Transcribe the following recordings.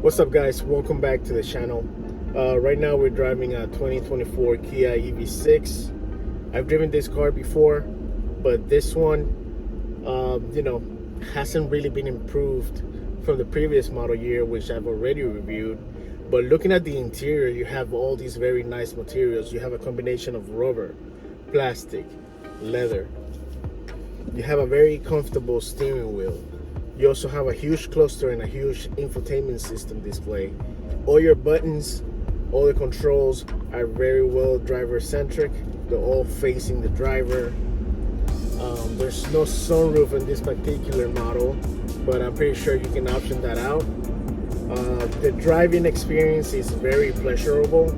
What's up, guys? Welcome back to the channel. Right now we're driving a 2024 Kia EV6. I've driven this car before, but this one hasn't really been improved from the previous model year, which I've already reviewed. But looking at the interior, you have all these very nice materials. You have a combination of rubber, plastic, leather. You have a very comfortable steering wheel. You also have a huge cluster and a huge infotainment system display. All your buttons, all the controls are very well driver centric. They're all facing the driver. There's no sunroof in this particular model, but I'm pretty sure you can option that out. The driving experience is very pleasurable,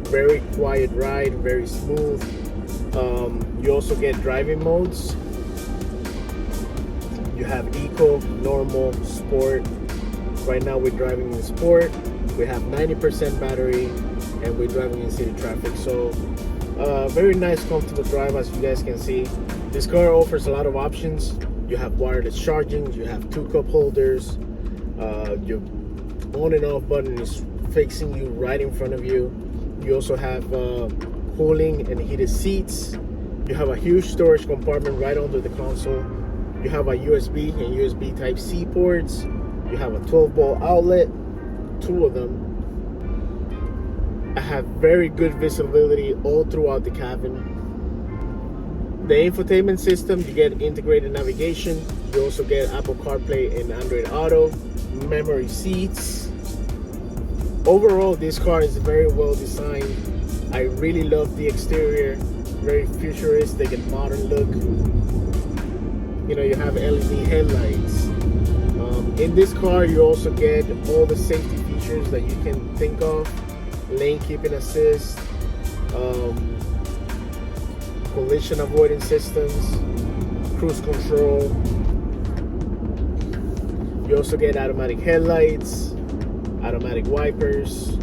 very quiet ride, very smooth. You also get driving modes. You have eco, normal, sport. Right now we're driving in sport. We have 90% battery and we're driving in city traffic. So very nice, comfortable drive, as you guys can see. This car offers a lot of options. You have wireless charging, you have 2 cup holders. Your on and off button is facing you right in front of you. You also have cooling and heated seats. You have a huge storage compartment right under the console. You have a USB and USB Type-C ports. You have a 12-volt outlet, 2 of them. I have very good visibility all throughout the cabin. The infotainment system, you get integrated navigation. You also get Apple CarPlay and Android Auto, memory seats. Overall, this car is very well designed. I really love the exterior, very futuristic and modern look. You know, you have LED headlights. In this car, you also get all the safety features that you can think of: lane keeping assist, collision avoidance systems, cruise control. You also get automatic headlights, automatic wipers.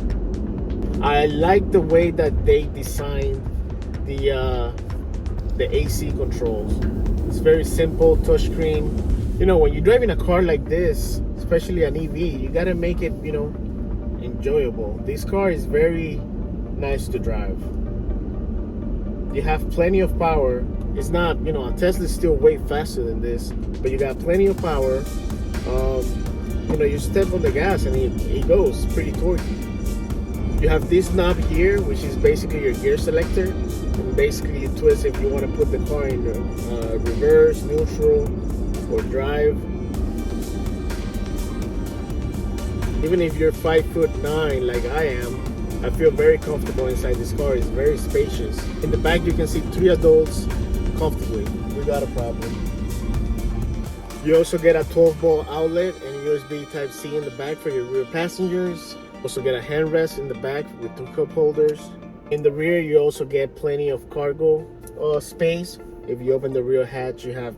I like the way that they designed the AC controls. It's very simple, touchscreen. You know, when you're driving a car like this, especially an EV, you gotta make it, enjoyable. This car is very nice to drive. You have plenty of power. It's not, a Tesla is still way faster than this, but you got plenty of power. You step on the gas and it goes pretty torquey. You have this knob here, which is basically your gear selector. And basically you twist if you want to put the car in reverse, neutral, or drive. Even if you're 5'9" like I am, I feel very comfortable inside this car. It's very spacious. In the back you can see 3 adults comfortably without a problem. You also get a 12-volt outlet and USB Type-C in the back for your rear passengers. Also get a handrest in the back with 2 cup holders. In the rear, you also get plenty of cargo space. If you open the rear hatch, you have,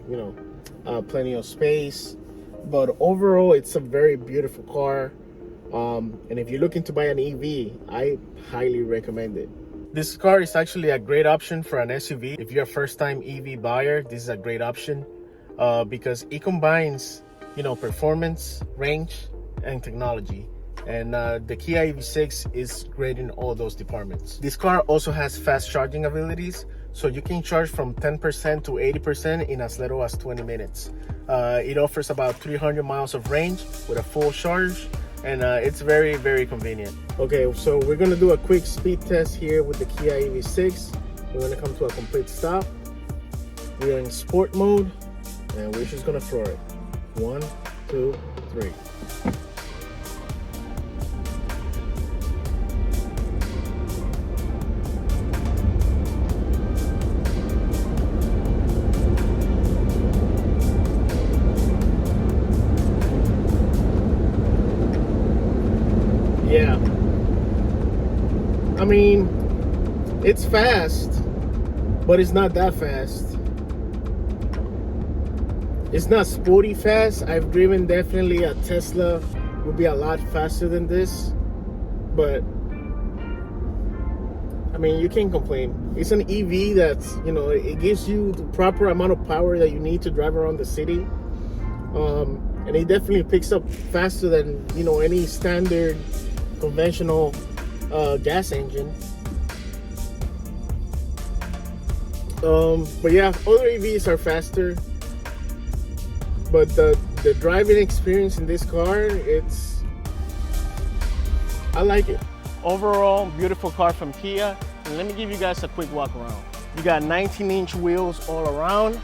plenty of space. But overall, it's a very beautiful car. And if you're looking to buy an EV, I highly recommend it. This car is actually a great option for an SUV. If you're a first-time EV buyer, this is a great option because it combines, performance, range, and technology. And the Kia EV6 is great in all those departments. This car also has fast charging abilities, so you can charge from 10% to 80% in as little as 20 minutes. It offers about 300 miles of range with a full charge, and it's very, very convenient. Okay, so we're gonna do a quick speed test here with the Kia EV6. We're gonna come to a complete stop. We're in sport mode, and we're just gonna floor it. 1, 2, 3. Yeah, I mean, it's fast, but it's not that fast. It's not sporty fast. I've driven definitely a Tesla would be a lot faster than this, but I mean, you can't complain. It's an EV that's, it gives you the proper amount of power that you need to drive around the city. and it definitely picks up faster than, you know, any standard conventional gas engine. But yeah, other EVs are faster, but the driving experience in this car, I like it. Overall, beautiful car from Kia. And let me give you guys a quick walk around. You got 19-inch wheels all around,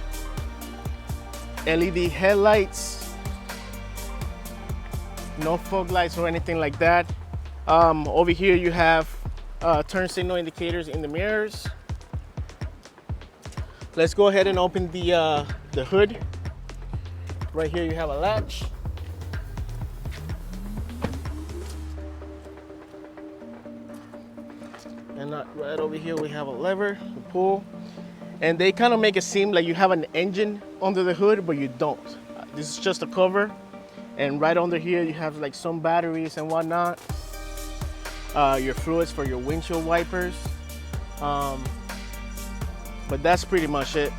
LED headlights, no fog lights or anything like that. Over here you have turn signal indicators in the mirrors. Let's go ahead and open the hood. Right here you have a latch. And right over here we have a lever to pull. And they kind of make it seem like you have an engine under the hood, but you don't. This is just a cover. And right under here you have like some batteries and whatnot. Your fluids for your windshield wipers. But that's pretty much it.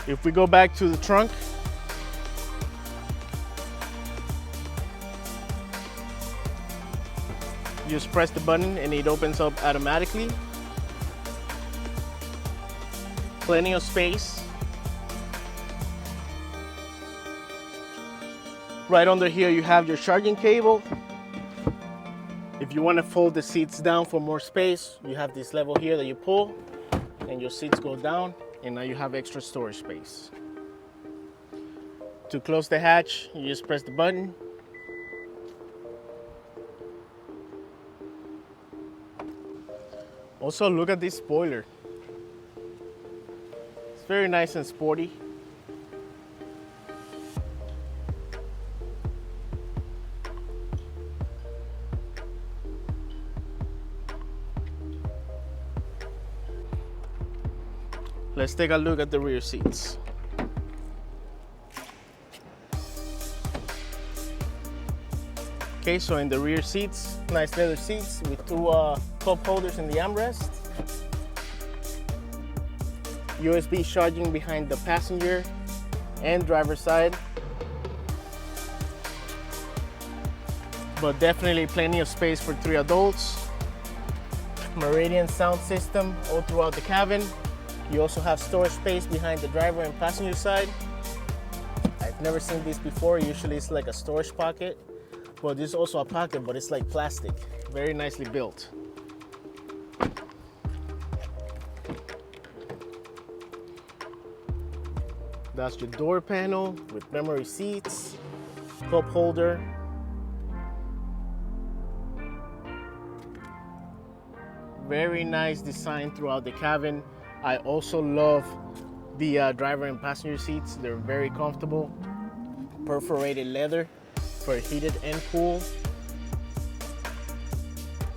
If we go back to the trunk, you just press the button and it opens up automatically. Plenty of space. Right under here you have your charging cable. If you want to fold the seats down for more space, you have this level here that you pull and your seats go down, and now you have extra storage space. To close the hatch, you just press the button. Also, look at this spoiler. It's very nice and sporty. Let's take a look at the rear seats. Okay, so in the rear seats, nice leather seats with two cup holders in the armrest. USB charging behind the passenger and driver side. But definitely plenty of space for 3 adults. Meridian sound system all throughout the cabin. You also have storage space behind the driver and passenger side. I've never seen this before. Usually it's like a storage pocket. Well, this is also a pocket, but it's like plastic. Very nicely built. That's your door panel with memory seats, cup holder. Very nice design throughout the cabin. I also love the driver and passenger seats. They're very comfortable. Perforated leather for heated and cool.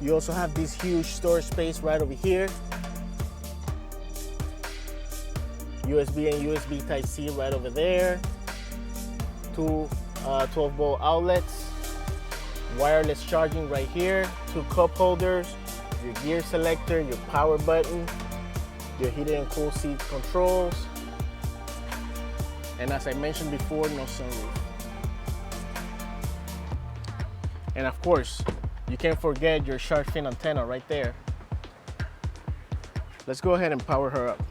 You also have this huge storage space right over here. USB and USB Type-C right over there. 2 12-volt outlets. Wireless charging right here. 2 cup holders. Your gear selector, your power button, your heated and cool seat controls, and as I mentioned before, no sunroof. And of course, you can't forget your shark fin antenna right there. Let's go ahead and power her up.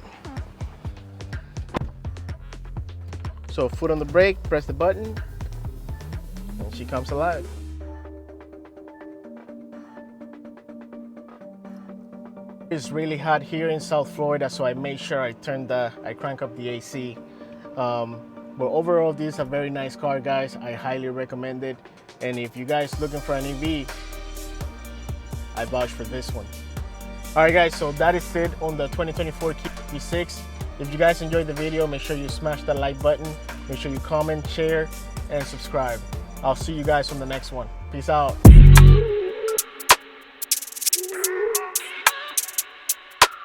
So foot on the brake, press the button, and she comes alive. It's really hot here in South Florida, so I made sure I crank up the AC. But overall, this is a very nice car, guys. I highly recommend it. And if you guys looking for an EV, I vouch for this one. All right, guys, so that is it on the 2024 Kia EV6. If you guys enjoyed the video, make sure you smash that like button. Make sure you comment, share, and subscribe. I'll see you guys on the next one. Peace out.